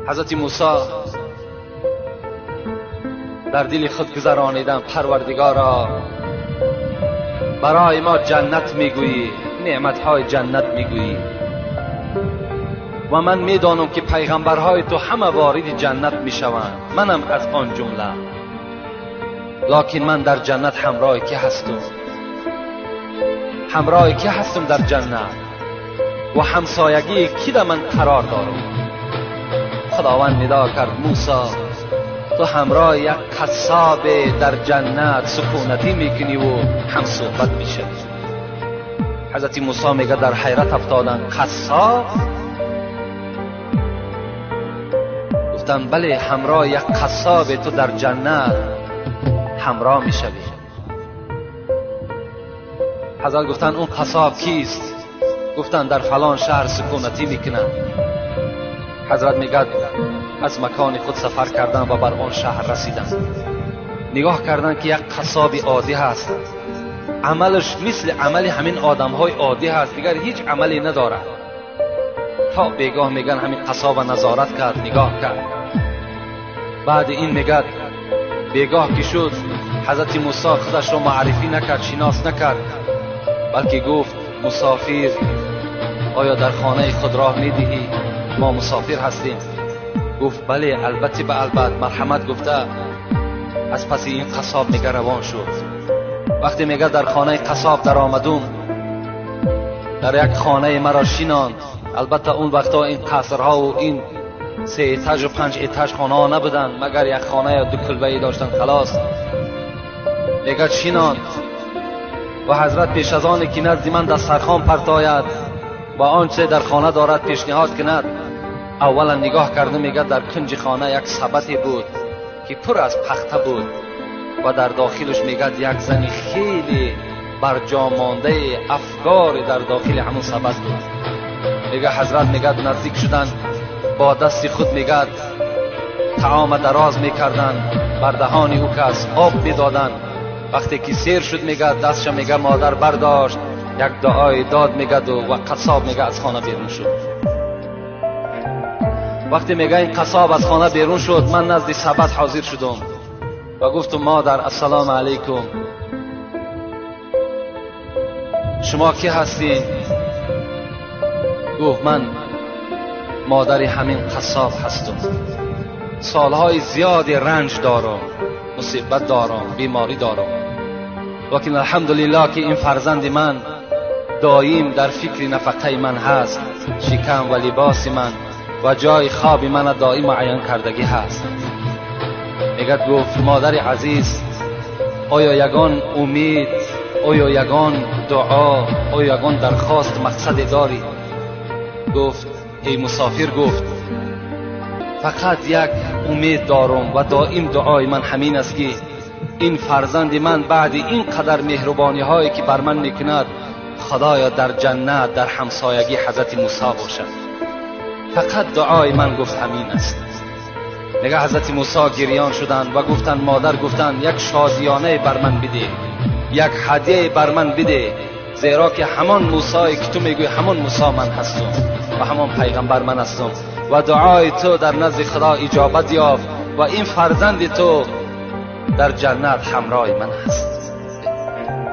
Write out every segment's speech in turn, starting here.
حضرت موسی در دل خود گذرانیدن پروردگارا برای ما جنت میگویی، نعمتهای جنت میگویی و من میدانم که پیغمبرهای تو همه وارد جنت میشوند، منم از آن جمله. لکن من در جنت همراه کی هستم؟ همراه کی هستم در جنت و همسایگی کی در من قرار دارم؟ خداوند ندا کرد موسی تو همراه یک قصاب در جنت سکونتی میکنی و هم صحبت میشه. حضرت موسی میگه در حیرت افتادن، قصاب؟ گفتن بله، همراه یک قصاب تو در جنت همراه میشوی. حضرت گفتن اون قصاب کیست؟ گفتن در فلان شهر سکونتی میکنن. حضرت میگه از مکان خود سفر کردن و بر آن شهر رسیدن. نگاه کردن که یک قصاب عادی هست، عملش مثل عمل همین آدم های عادی هست، دیگر هیچ عملی نداره. تا بگاه میگن همین قصاب نظارت کرد، نگاه کرد. بعد این میگه بگاه که شد حضرت موسی خودش رو معرفی نکرد، شناس نکرد، بلکه گفت مسافر آیا در خانه خود راه میدهی؟ ما مسافر هستیم. گفت بله البته به البته، مرحمت گفته. از پس این قصاب میگه روان شد. وقتی میگه در خانه قصاب در آمدم، در یک خانه مرا شیناند. البته اون وقتا این قصرها و این 3 ایتاژ و 5 ایتاژ خانه ها نبودن، مگر یک خانه یا 2 کلبه‌ای داشتن خلاص. میگه شیناند و حضرت پیش از آن که نزد من دسترخوان پرتاید و آنچه در خانه دارد پیشنهاد کند، اولا نگاه کرده میگه در کنج خانه یک سبدی بود که پر از پخته بود و در داخلش میگه یک زن خیلی برجا مانده افکار در داخل همون سبد بود. میگه حضرت میگه نزدیک شدن، با دست خود میگه طعام دراز میکردن، بر دهان او کس آب میدادن. وقتی که سیر شد میگه دستش میگه مادر برداشت، یک دعای داد میگه و قصاب میگه از خانه بیرون شد. وقتی میگه این قصاب از خانه بیرون شد، من نزد سبد حاضر شدم و گفتم مادر السلام علیکم، شما کی هستین؟ گفت من مادر همین قصاب هستم، سالهای زیادی رنج دارم، مصیبت دارم، بیماری دارم، لیکن الحمدلله که این فرزند من دایم در فکر نفقه من هست، شکم و لباس من و جای خواب من دائم معین کردگی هست. میگه گفت مادر عزیز آیا یگان امید، آیا یگان دعا، آیا یگان درخواست مقصد داری؟ گفت ای مسافر، گفت فقط یک امید دارم و دائم دعای من همین است که این فرزند من بعد این قدر مهربانی هایی که بر من میکند، خدایا در جنت در همسایگی حضرت موسی باشد. فقط دعای من گفت همین است. میگه حضرت موسی گریان شدن و گفتن مادر، گفتن یک شادیانه بر من بده، یک هدیه بر من بده، زیرا که همان موسی که تو میگوی همان موسی من هستم و همان پیغمبر من هستم و دعای تو در نزد خدا اجابت یافت و این فرزند تو در جنت همراه من هست.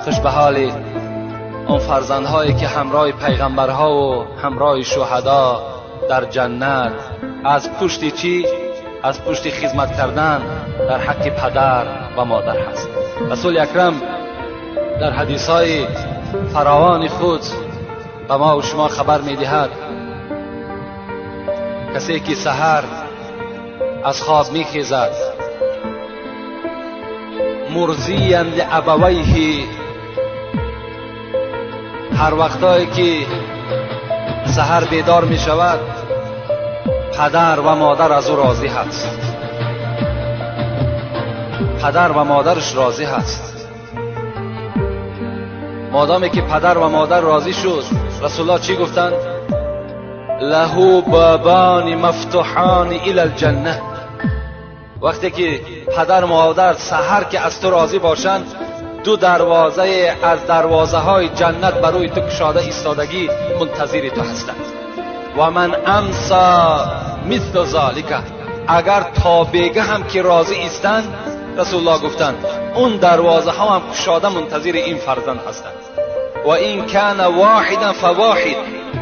خوش به حال اون فرزندهایی که همراه پیغمبرها و همراه شهدا در جنت از پشت چی؟ از پشت خدمت کردن در حق پدر و مادر هست. رسول اکرم در حدیثهای فراوان خود به ما و شما خبر میدهد کسی که سحر از خواب میخیزد مرضیا لابویه، هر وقتایی که سحر بیدار می شود پدر و مادر از او راضی هست، پدر و مادرش راضی هست. مادامی که پدر و مادر راضی شد، رسول الله چی گفتند؟ له بابان مفتوحان الی الجنه. وقتی که پدر و مادر سحر که از تو راضی باشند، 2 دروازه از دروازه های جنت برای تو کشاده ایستادگی منتظر تو هستند. و من امسا مثل ذالک، اگر تا بگه هم که راضی ایستند، رسول الله گفتند اون دروازه ها هم گشاده منتظر این فرزند هستند. و این کان واحدا فواحد،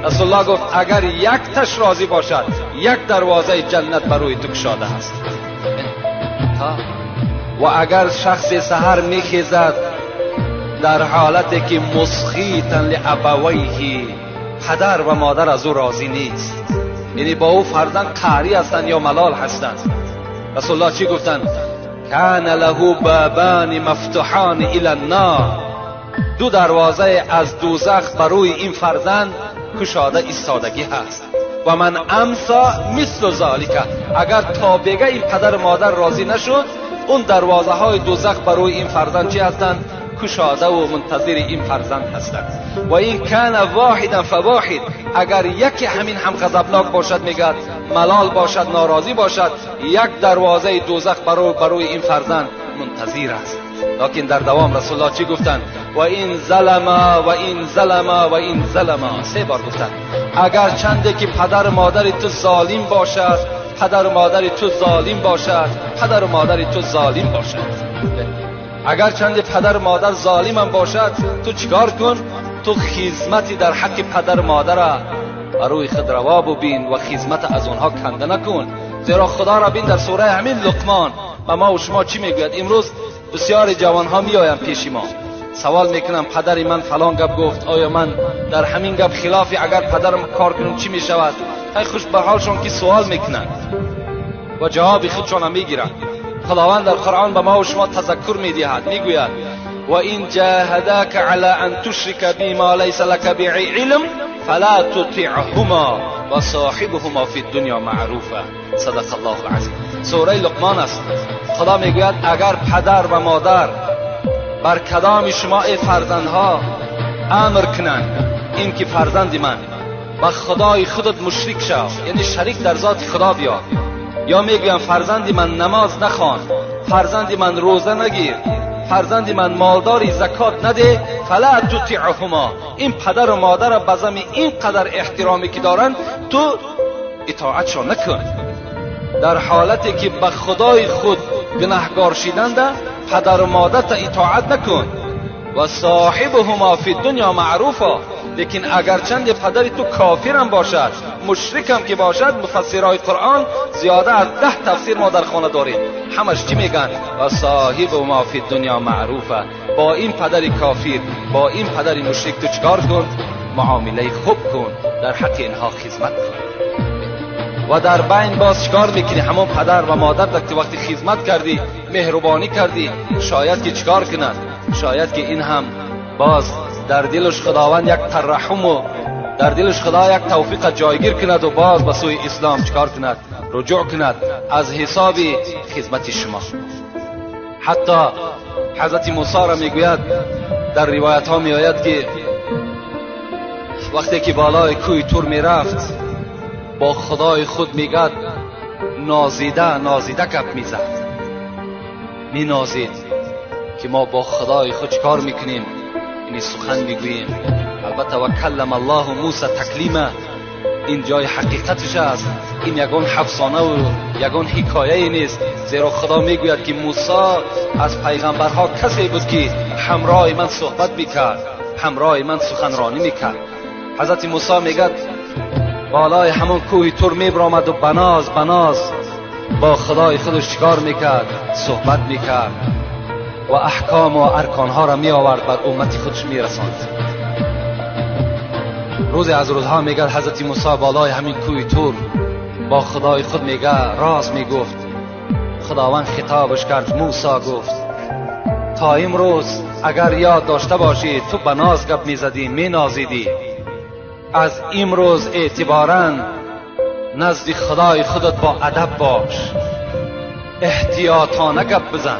رسول الله گفت اگر یک تش راضی باشد، یک دروازه جنت برای تو گشاده است. و اگر شخص سحر میخیزد در حالتی که مسخیتا لابویه، پدر و مادر از او راضی نیست، یعنی با او فرزند قهری هستند یا ملال هستند، رسول الله چی گفتند؟ کان له بابان مفتوحان الی النار، دو دروازه از دوزخ برای این فرزند گشاده ایستادگی هست. و من امسا مثل ذالک، اگر تا بگه این پدر مادر راضی نشد، اون دروازه های دوزخ برای این فرزند چی هستند؟ گشاده و منتظر این فرزند هستند. و این کان واحدا فواحد، اگر یکی همین هم غضبناک باشد، میگد ملال باشد، ناراضی باشد، یک دروازه دوزخ برای این فرزند منتظر است. لکن در دوام رسول الله چی گفتند؟ و این ظلم و این ظلم و این ظلم، 3 بار گفتند اگر چنده که پدر مادر تو ظالم باشد، پدر مادر تو ظالم باشد، پدر مادر تو ظالم باشد، اگر چند پدر مادر ظالم هم باشد، تو چیکار کن؟ تو خدمتی در حق پدر مادر برای خود روا ببین و خدمت از اونها کنده نکن. زیرا خدا را بین در سوره همین لقمان و ما و شما چی میگوید؟ امروز بسیار جوان ها میآیند پیش ما، سوال میکنم پدر من فلان گپ گفت، آیا من در همین گپ خلافی اگر پدرم کار کنم چی میشود؟ خیلی خوش به حالشون که سوال میکنند و جواب خودشون هم میگیرند. خداوند در قرآن به ما و شما تذکر میدهد، میگوید و این جاهداک علی ان تشرک بی ما لیس لک به علم فلا تطعهما و صاحبهما فی الدنیا معروفا. صدق الله العظیم. سوره لقمان است. خدا میگوید اگر پدر و مادر بر کدام شما ای فرزندها امر کنند این که فرزند من با خدای خودت مشرک شو، یعنی شریک در ذات خدا بیا، یا میگویم فرزند من نماز نخوان، فرزند من روزه نگیر، فرزند من مالداری زکات نده، فلا تطعهما، این پدر و مادر بزم این قدر احترامی که دارن تو اطاعتشون نکن. در حالتی که به خدای خود گناهکار شدند، پدر و مادر تا اطاعت نکن. و صاحبهما فی الدنیا معروفا، لیکن اگر چند پدر تو کافر هم باشد، مشرک هم که باشد، مفسرای قرآن زیاده از 10 تفسیر ما در خانه داریم، همش چی میگن؟ و صاحبهما فی الدنیا معروفا، با این پدر کافر، با این پدر مشرک تو چکار کن؟ معامله خوب کن، در حق اینها خدمت کن. و در بین باز چکار میکنی؟ همون پدر و مادر وقتی خدمت کردی، مهربانی کردی، شاید که چکار کنند؟ شاید که این هم باز در دلش خداوند یک ترحم و در دلش خدا یک توفیق جایگیر کند و باز به سوی اسلام چکار کند؟ رجوع کند از حساب خدمت شما. حتی حضرت موسی را میگوید در روایت ها میآید که وقتی که بالای کوه تور میرفت با خدای خود میگد نازیده گپ میزد، می نازید که ما با خدای خود چکار میکنیم؟ یعنی سخن میگوییم. البته و کلم الله موسی تکلیما، این جای حقیقتش است، این یگان افسانه و یگان حکایه نیست، زیرا خدا میگوید که موسی از پیغمبرها کسی بود که همراه من صحبت میکرد، همراه من سخنرانی میکرد. حضرت موسی میگد بالای همون کوه تور میبرامد و بناز با خدای خودش چیکار میکرد؟ صحبت میکرد و احکام و ارکانها را می آورد بر امت خودش میرساند. روز از روزها میگه حضرت موسی بالای همین کوه تور با خدای خود میگه راز میگفت. خداوند خطابش کرد، موسی گفت تا امروز اگر یاد داشته باشی تو بناز گپ میزدی، مینازیدی، از امروز اعتباراً نزد خدای خودت با ادب باش، احتیاطانه گپ بزن،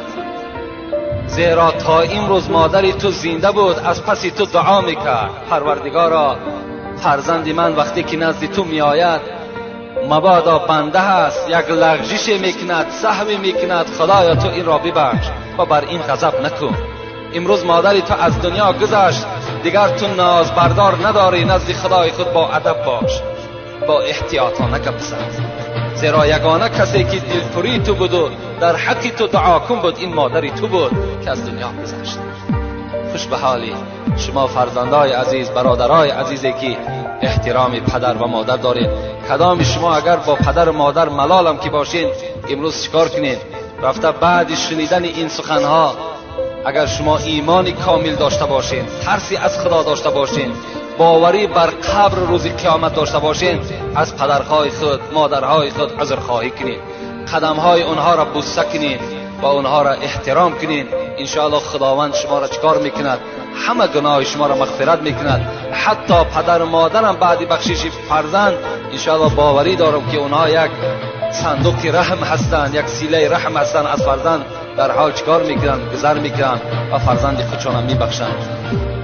زیرا تا امروز مادری تو زنده بود، از پس تو دعا میکرد پروردگارا فرزند من وقتی که نزد تو میآید مبادا بنده هست، یک لغزش میکند، سهو میکند، خدایا تو این را ببخش و بر این غضب نکن. امروز مادری تو از دنیا گذشت، دیگر تو ناز بردار نداری، نزد خدای خود با ادب باش، با احتیاطانه گپ بزن، زیرا یگانه کسی که دلپوری تو بود و در حق تو دعا کن بود این مادری تو بود که از دنیا گذشت. خوش به حالی شما فرزندای عزیز، برادرای عزیزی که احترام پدر و مادر دارین. کدام شما اگر با پدر و مادر ملالم که باشین امروز چیکار کنین؟ رفته بعد شنیدن این سخنها اگر شما ایمانی کامل داشته باشین، ترسی از خدا داشته باشین، باوری بر قبر روز قیامت داشته باشین، از پدرهای خود مادرهای خود عذرخواهی کنین، قدمهای اونها را بوسه کنین و اونها را احترام کنین. انشاءالله خداوند شما را چکار میکند؟ همه گناه شما را مغفرت میکند. حتی پدر و مادرم بعد بخشش فرزند انشاءالله باوری دارم که اونها یک صندوق رحم هستند، یک سیله رحم هستند. از فرزند در حال چکار میکنند؟ گذر میکنند و فرزند خودشان میبخشند.